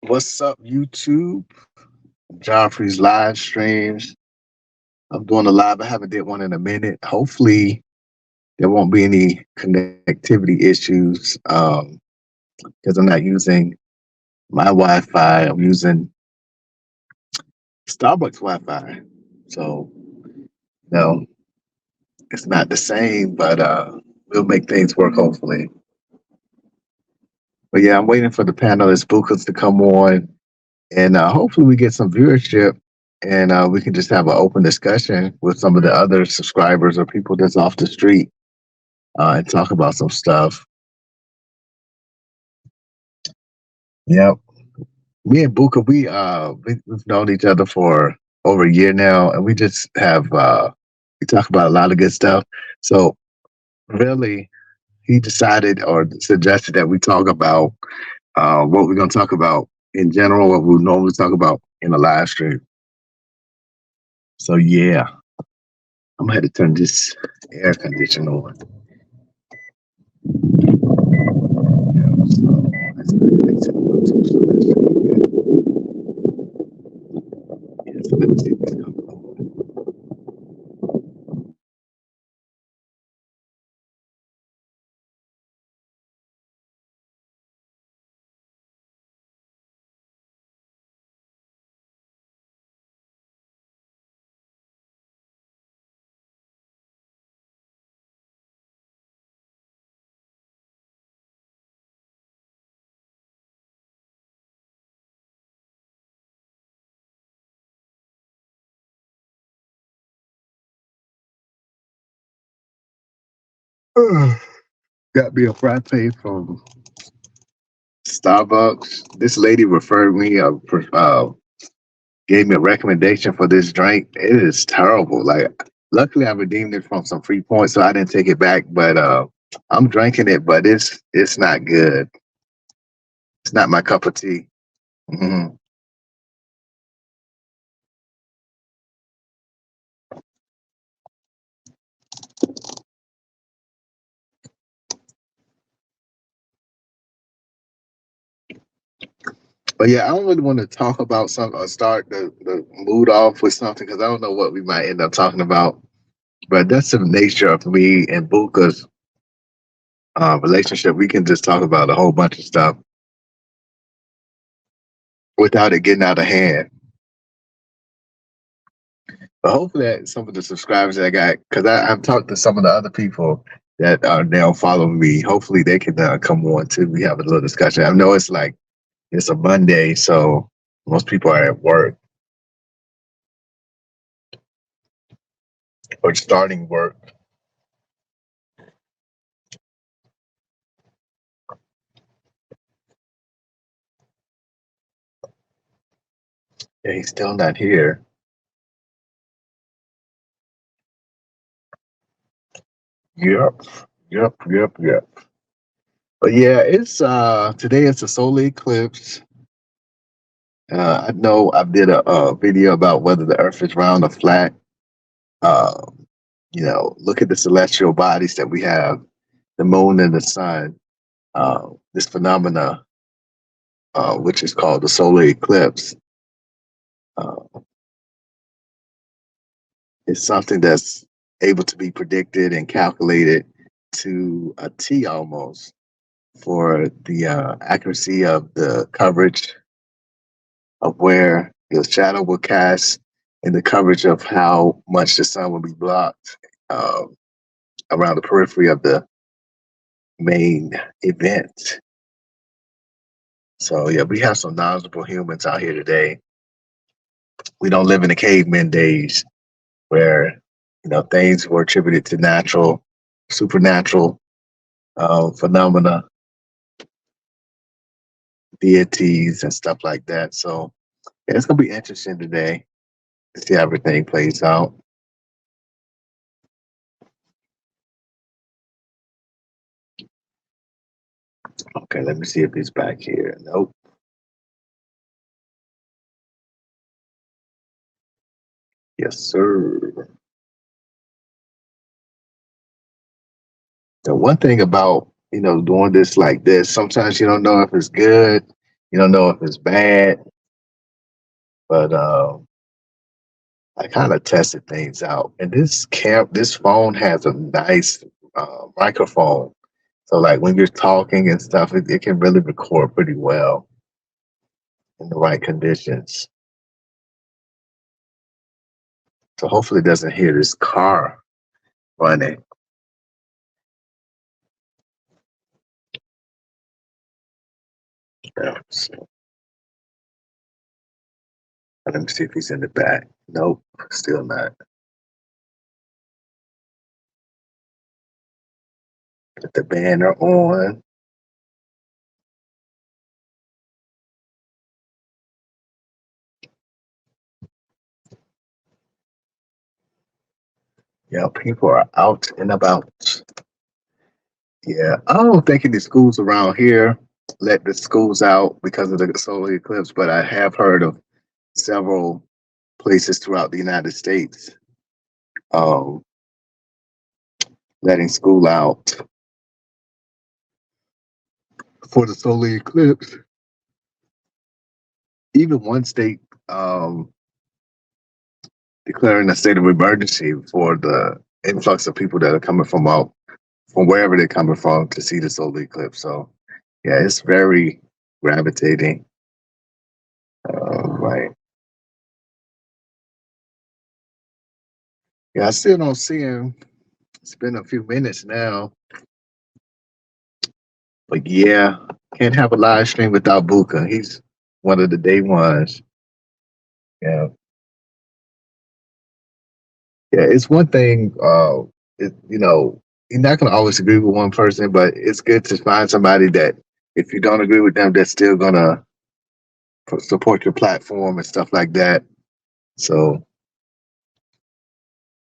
What's up, YouTube? Jaffre's live streams. I'm doing a live. I haven't did one in a minute. Hopefully, there won't be any connectivity issues because I'm not using my Wi-Fi. I'm using Starbucks Wi-Fi. So, no, it's not the same, but we'll make things work hopefully. But yeah, I'm waiting for the panelists, Bukas, to come on, and hopefully we get some viewership, and we can just have an open discussion with some of the other subscribers or people that's off the street and talk about some stuff. Yep. Me and Buka, we've known each other for over a year now, and we just have we talk about a lot of good stuff. So really, he decided or suggested that we talk about what we're going to talk about in general, what we normally talk about in a live stream. So yeah, I'm gonna have to turn this air conditioner on. Yeah, so that's good. Yeah, so let me see if it's coming on. Got me a frappe from Starbucks. This lady referred me, gave me a recommendation for this drink. It is terrible. Like, luckily, I redeemed it from some free points, so I didn't take it back. But I'm drinking it, but it's not good. It's not my cup of tea. Hmm. But yeah, I don't really want to talk about something or start the mood off with something because I don't know what we might end up talking about. But that's the nature of me and Buka's relationship. We can just talk about a whole bunch of stuff without it getting out of hand. But hopefully, some of the subscribers that I got, because I've talked to some of the other people that are now following me. Hopefully, they can come on too. We have a little discussion. I know it's a Monday, so most people are at work or starting work. Yeah, he's still not here. Yep, yep. But yeah, it's today it's a solar eclipse. I know I did a video about whether the Earth is round or flat. Uh, look at the celestial bodies that we have, the moon and the sun. This phenomena, which is called the solar eclipse, uh, is something that's able to be predicted and calculated to a T almost for the accuracy of the coverage of where the shadow will cast and the coverage of how much the sun will be blocked around the periphery of the main event. So yeah, we have some knowledgeable humans out here today. We don't live in the caveman days where things were attributed to natural, supernatural phenomena, deities, and stuff like that. So yeah, it's gonna be interesting today to see how everything plays out. Okay, let me see if he's back here. Nope. Yes, sir. The one thing about doing this like this, sometimes you don't know if it's good. You don't know if it's bad, but I kind of tested things out. And this phone has a nice microphone. So like when you're talking and stuff, it can really record pretty well in the right conditions. So hopefully it doesn't hear this car running. Yeah, so let me see if he's in the back. Nope, still not. Put the banner on. Yeah, people are out and about. Yeah, I don't think any schools around here let the schools out because of the solar eclipse, but I have heard of several places throughout the United States um, letting school out for the solar eclipse. Even one state um, declaring a state of emergency for the influx of people that are coming from wherever they're coming from to see the solar eclipse. So yeah, it's very gravitating. Right. Yeah, I still don't see him. It's been a few minutes now, but yeah, can't have a live stream without Buka. He's one of the day ones. Yeah, yeah. It's one thing. You're not gonna always agree with one person, but it's good to find somebody that, if you don't agree with them, that's still gonna support your platform and stuff like that. So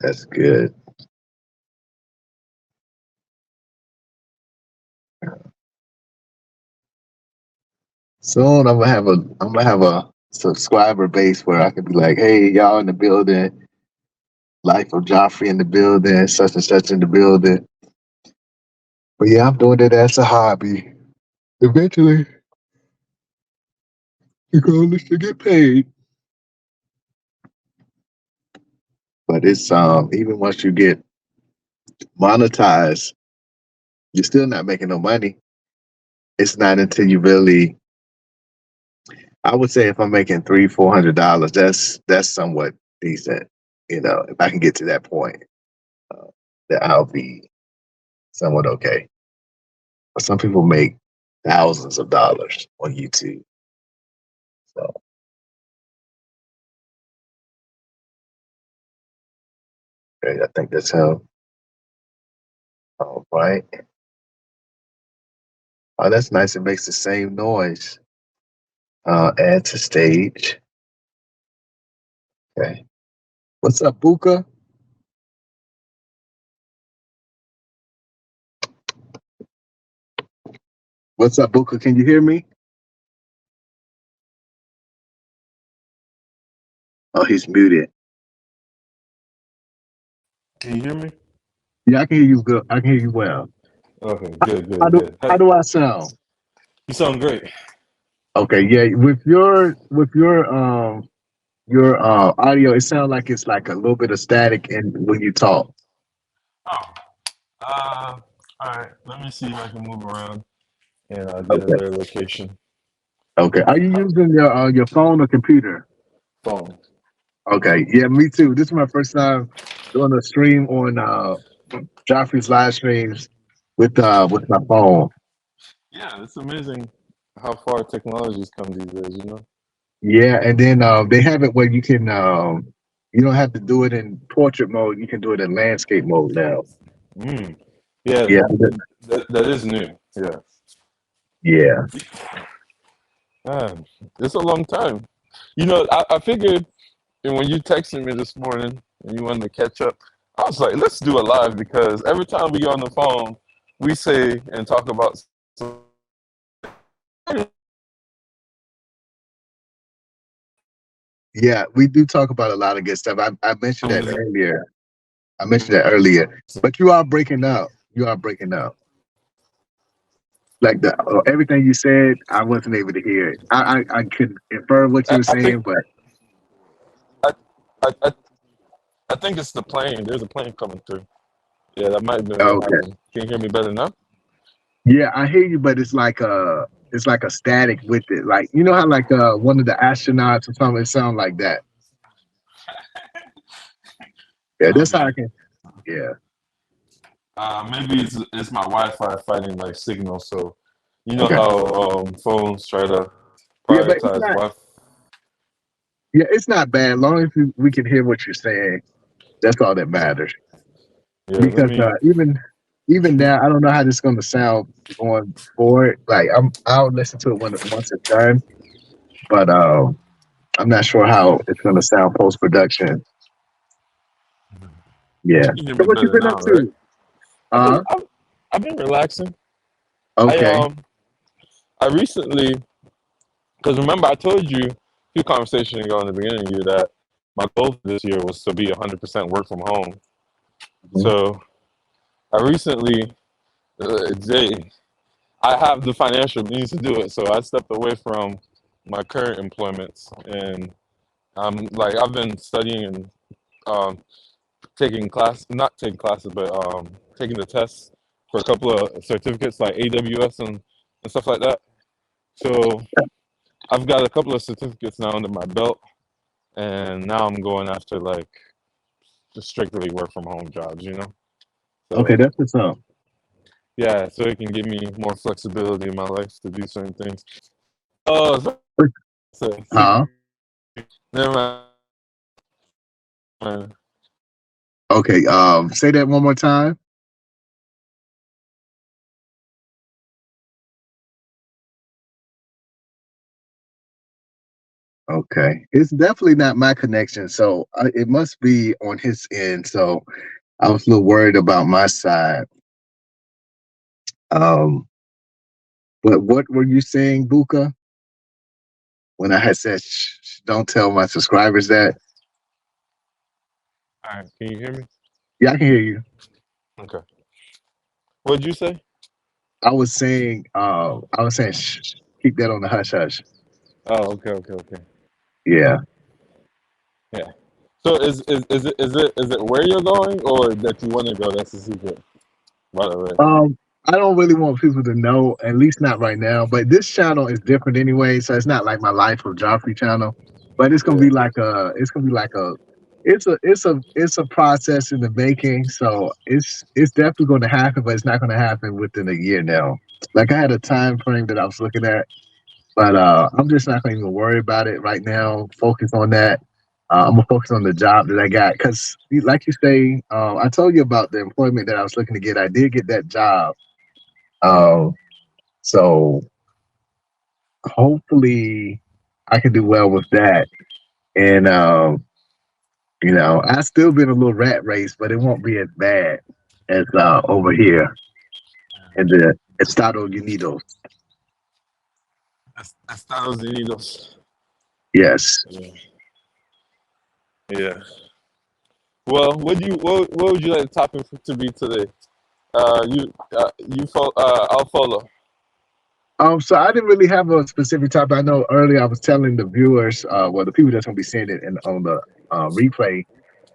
that's good. Soon I'm gonna have a subscriber base where I can be like, hey, y'all in the building, Life of Jaffre in the building, such and such in the building. But yeah, I'm doing it as a hobby. Eventually, the goal is to get paid. But it's even once you get monetized, you're still not making no money. It's not until you really, I would say, if I'm making $300-400, that's somewhat decent. If I can get to that point, uh, that I'll be somewhat okay. But some people make thousands of dollars on YouTube. So okay, I think that's how. All right. Oh, that's nice. It makes the same noise. Add to stage. Okay. What's up, Buka? What's up, Buka? Can you hear me? Oh, he's muted. Can you hear me? Yeah, I can hear you good. I can hear you well. Okay, How, good, how good, do good. how do I sound? You sound great. Okay, yeah. With your audio, it sounds like it's like a little bit of static and when you talk. Oh, all right. Let me see if I can move around and get a Okay. better location. Okay. Are you using your phone or computer? Phone. Okay. Yeah, me too. This is my first time doing a stream on Joffrey's live streams with my phone. Yeah, it's amazing how far technology's come these days, you know? Yeah, and then they have it where you don't have to do it in portrait mode. You can do it in landscape mode now. Mm. Yeah, Yeah, that is new. Yeah. yeah, Man, it's a long time. I figured, and when you texted me this morning and you wanted to catch up, I was like, let's do a live because every time we get on the phone, we say and talk about yeah. We do talk about a lot of good stuff. I mentioned that some earlier. But you are breaking up. You are breaking up. Like the everything you said, I wasn't able to hear it. I could infer what you were I think saying, but I, I I think it's the plane. There's a plane coming through. Yeah, that might have been what okay. happened. Can you hear me better now? Yeah, I hear you, but it's like a static with it. Like you know how like one of the astronauts or something, it sounds like that. Yeah, that's how I Okay. can. Yeah. Maybe it's my Wi-Fi fighting like signal. So you know Okay. how phones try to Yeah, but it's prioritize not. Wi-Fi. Yeah, it's not bad. As long as we can hear what you're saying, that's all that Okay. matters. Yeah. Let Because me. even now, I don't know how this is going to sound going forward. Like I'll listen to it when once it's done, but I'm not sure how it's going to sound post production. Yeah. You can hear So me what you better been now, up right? to? I've been Uh I've, I've been relaxing. I okay. um I recently, because remember I told you a few conversations ago in the beginning of the year that my goal for this year was to be 100% work from home. Mhm. So I recently, they, I have the financial means to do it. So I stepped away from my current employments, and I'm like I've been studying and um, taking class, not taking classes, but taking the tests for a couple of certificates like AWS and stuff like that. So I've got a couple of certificates now under my belt, and now I'm going after like just strictly work from home jobs, you know. Okay, So that's what's up. yeah, so it can give me more flexibility in my life to do certain things. Oh, so, Huh? never mind. Okay. Say that one more time. Okay. It's definitely not my connection, so it must be on his end. So I was a little worried about my side. Um, but what were you saying, Buka? When I had said, don't tell my subscribers that. All right, can you hear me? Yeah, I can hear you. Okay. What'd you say? I was saying, keep that on the hush hush. Oh, okay, okay, okay. Yeah. Yeah. So is it where you're going or that you want to go? That's the secret, by the way. I don't really want people to know, at least not right now. But this channel is different anyway, so it's not like my Life of Joffrey channel. But Yeah. it's a process in the making. So it's definitely going to happen, but it's not going to happen within a year now. Like I had a time frame that I was looking at, but I'm just not going to even worry about it right now. Focus on that. I'm gonna focus on the job that I got because, like you say, I told you about the employment that I was looking to get. I did get that job. Um, so hopefully I can do well with that. And I still been a little rat race, but it won't be as bad as over here in the Estados Unidos. Estados Unidos. Yes. Yeah. Yeah. Well, what would you like the topic to be today? I'll follow. So I didn't really have a specific topic. I know earlier I was telling the viewers, well, the people that's gonna be seeing it on the replay,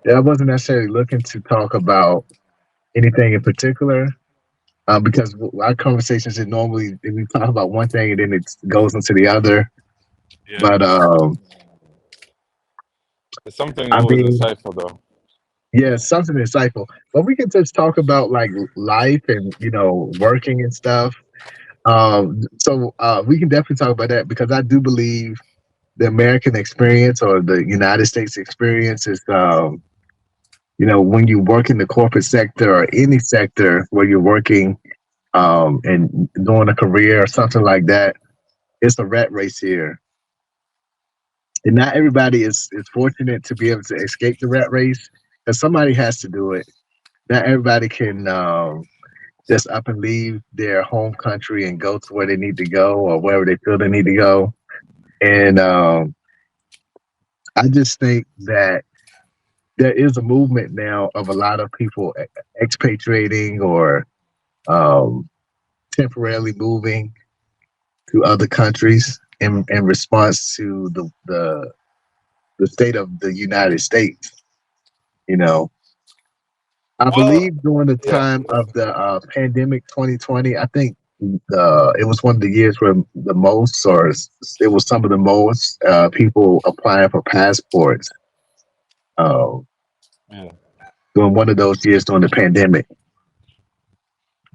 that I wasn't necessarily looking to talk about anything in particular. Because our conversations is normally we talk about one thing and then it goes into the other. Yeah. But It's something I always mean, insightful though. yeah, something insightful. But we can just talk about like life and working and stuff. So we can definitely talk about that because I do believe the American experience or the United States experience is, when you work in the corporate sector or any sector where you're working and doing a career or something like that, it's a rat race here. And not everybody is fortunate to be able to escape the rat race because somebody has to do it. Not everybody can just up and leave their home country and go to where they need to go or wherever they feel they need to go. And I just think that there is a movement now of a lot of people expatriating or um, temporarily moving to other countries in response to the state of the United States. You know, I Well, believe during the yeah. time of the pandemic 2020, I think it was one of the years where the most, or it was some of the most people applying for passports uh, Yeah. during one of those years during the pandemic.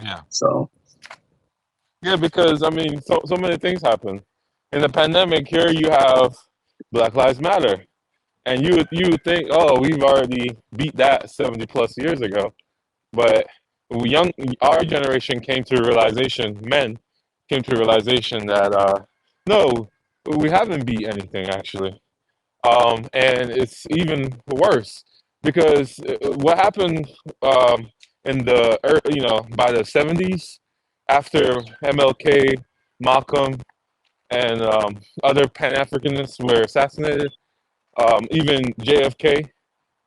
Yeah. So, Yeah, because I mean, so many things happen. In the pandemic, here you have Black Lives Matter, and you would think, oh, we've already beat that 70 plus years ago. But young our generation came to a realization, men came to a realization that no, we haven't beat anything actually. And it's even worse because what happened in the by the 70s after MLK, Malcolm, and other Pan Africanists were assassinated. Even JFK.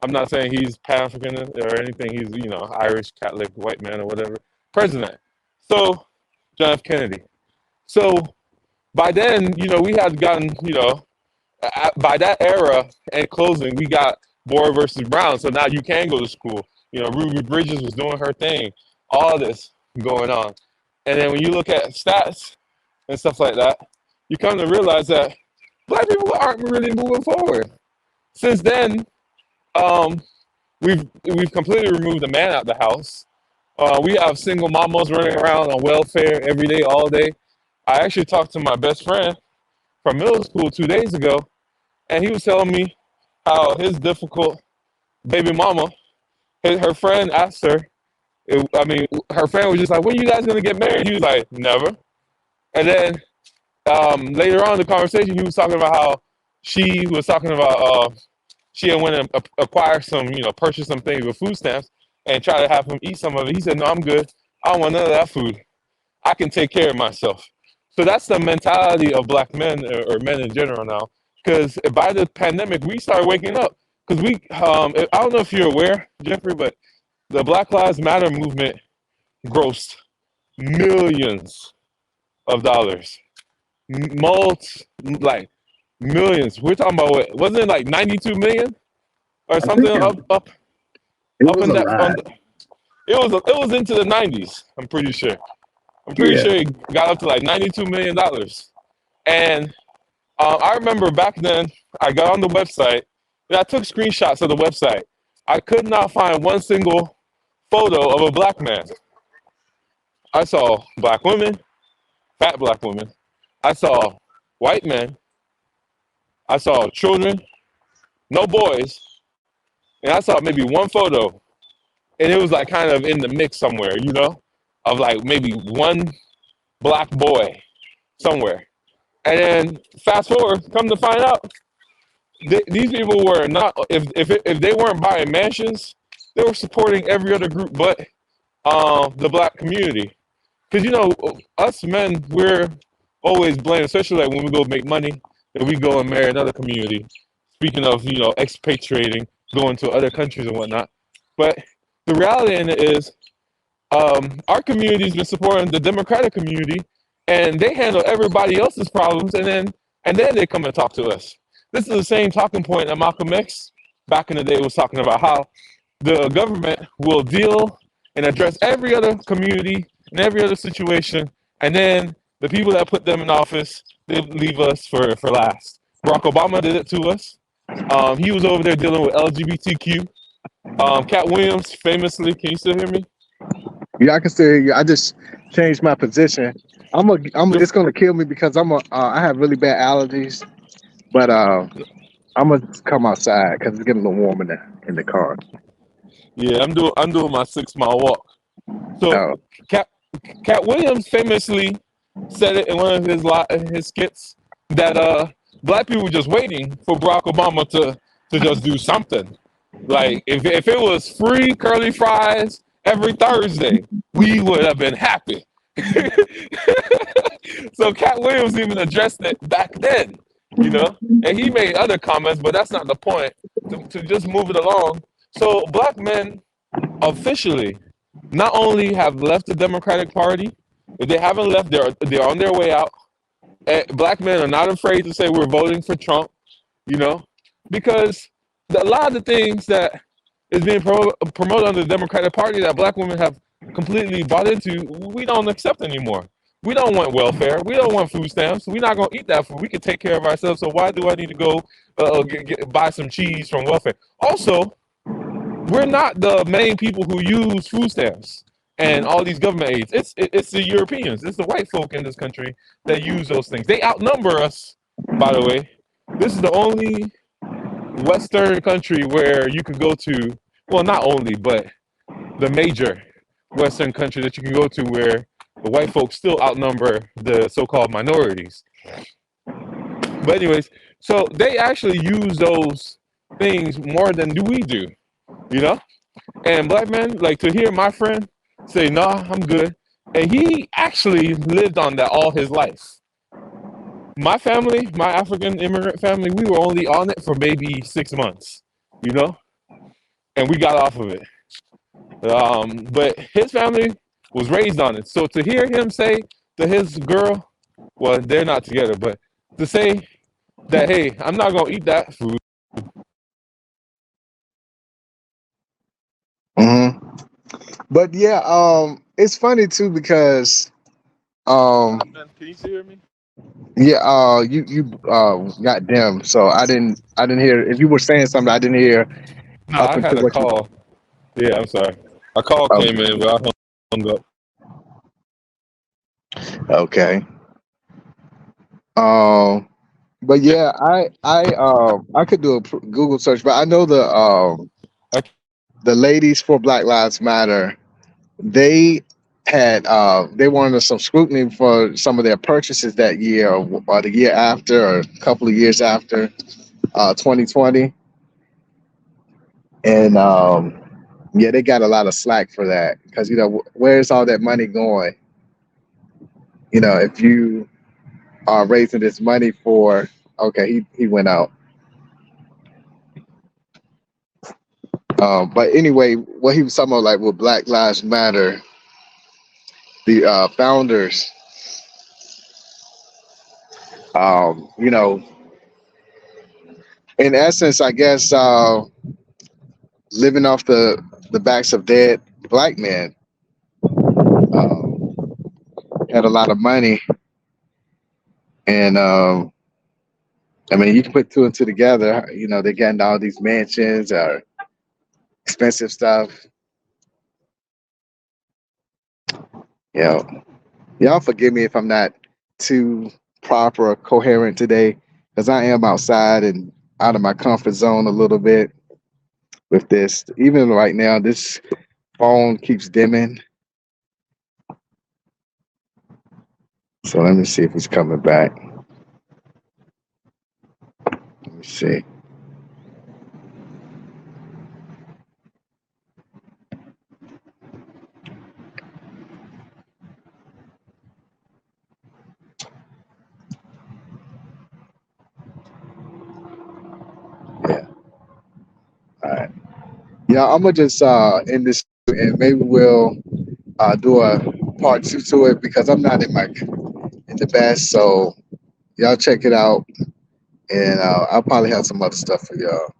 I'm not saying he's Pan African or anything. He's Irish, Catholic, white man or whatever. President. So John F. Kennedy. So by then, we had gotten by that era and closing, we got Boer versus Brown. So now you can go to school. Ruby Bridges was doing her thing. All this going on. And then when you look at stats and stuff like that, you come to realize that black people aren't really moving forward. Since then, um, we've completely removed the man out the house. We have single mamas running around on welfare every day, all day. I actually talked to my best friend from middle school 2 days ago, and he was telling me how his difficult baby mama, her friend asked her, her friend was just like, when are you guys going to get married? He was like, never. And then later on in the conversation, he was talking about how she was talking about she had went and acquire some, purchase some things with food stamps and try to have him eat some of it. He said, no, I'm good. I don't want none of that food. I can take care of myself. So that's the mentality of black men or men in general now. Because by the pandemic, we started waking up. Because I don't know if you're aware, Jeffrey, but the Black Lives Matter movement grossed millions of dollars. Like millions. We're talking about what? Wasn't it like 92 million or I something think it up was in a that? lot. It was into the 90s. I'm pretty sure. I'm pretty Yeah. sure it got up to like $92 million. And I remember back then, I got on the website and I took screenshots of the website. I could not find one single photo of a black man. I saw black women, fat black women. I saw white men. I saw children, no boys. And I saw maybe one photo, and it was like kind of in the mix somewhere, of like maybe one black boy somewhere. And then fast forward, come to find out, these people were not. If they weren't buying mansions, they were supporting every other group but the black community. Because us men, we're always blamed, especially like when we go make money, that we go and marry another community. Speaking of expatriating, going to other countries and whatnot. But the reality in it is, our community's been supporting the Democratic community, and they handle everybody else's problems, and then they come and talk to us. This is the same talking point that Malcolm X back in the day was talking about, how the government will deal and address every other community and every other situation, and then the people that put them in office, they leave us for last. Barack Obama did it to us. He was over there dealing with LGBTQ. Cat Williams, famously, can you still hear me? Yeah, I can still hear you. I just changed my position. You're, It's gonna kill me because I have really bad allergies, but I'm gonna come outside because it's getting a little warm in the car. yeah, I'm doing my 6 mile walk. So Oh, Cat Cat Williams famously said it in one of his skits that black people were just waiting for Barack Obama to just do something. Like if it was free curly fries every Thursday, we would have been happy. So Cat Williams even addressed it back then, and he made other comments, but that's not the point. To just move it along. So black men officially not only have left the Democratic Party, If they haven't left, they're on their way out. Black men are not afraid to say we're voting for Trump. You know, because a lot of the things that is being promoted on the Democratic Party that black women have completely bought into, we don't accept anymore. We don't want welfare. We don't want food stamps. We're not going to eat that food. We can take care of ourselves. So why do I need to go buy some cheese from welfare? Also, we're not the main people who use food stamps and all these government aids. It's the Europeans. It's the white folk in this country that use those things. They outnumber us, by the way. This is the only Western country where you could go to, well, not only, but the major Western country that you can go to where the white folks still outnumber the so-called minorities. But anyways, so they actually use those things more than do we do, you know? And black men, like to hear my friend say, nah, I'm good. And he actually lived on that all his life. My family, my African immigrant family, we were only on it for maybe 6 months, you know? And we got off of it. But his family was raised on it. So to hear him say to his girl, well, they're not together, but to say that, hey, I'm not going to eat that food. Hmm. But yeah, it's funny too because Can you still hear me? yeah, you got dim, so I didn't hear if you were saying something I didn't hear No, up I until had a what you. call. Yeah, I'm sorry. A call came Okay. in, but I hung up. Okay. Um, but yeah, I could do a Google search, but I know I, the ladies for Black Lives Matter, they they wanted some scrutiny for some of their purchases that year or the year after or a couple of years after 2020, and yeah, they got a lot of slack for that because where's all that money going? If you are raising this money for, okay, he went out. But anyway, what he was talking about, like with Black Lives Matter, the founders, you know, in essence, I guess, living off the backs of dead black men, um, had a lot of money, and I mean, you can put two and two together. They're getting all these mansions or expensive stuff. You know, y'all forgive me if I'm not too proper or coherent today, because I am outside and out of my comfort zone a little bit with this. Even right now, this phone keeps dimming. So let me see if it's coming back. Let me see. Yeah. All right. Yeah, I'm gonna just end this and maybe we'll do a part two to it because I'm not in the best. So y'all check it out, and I'll probably have some other stuff for y'all.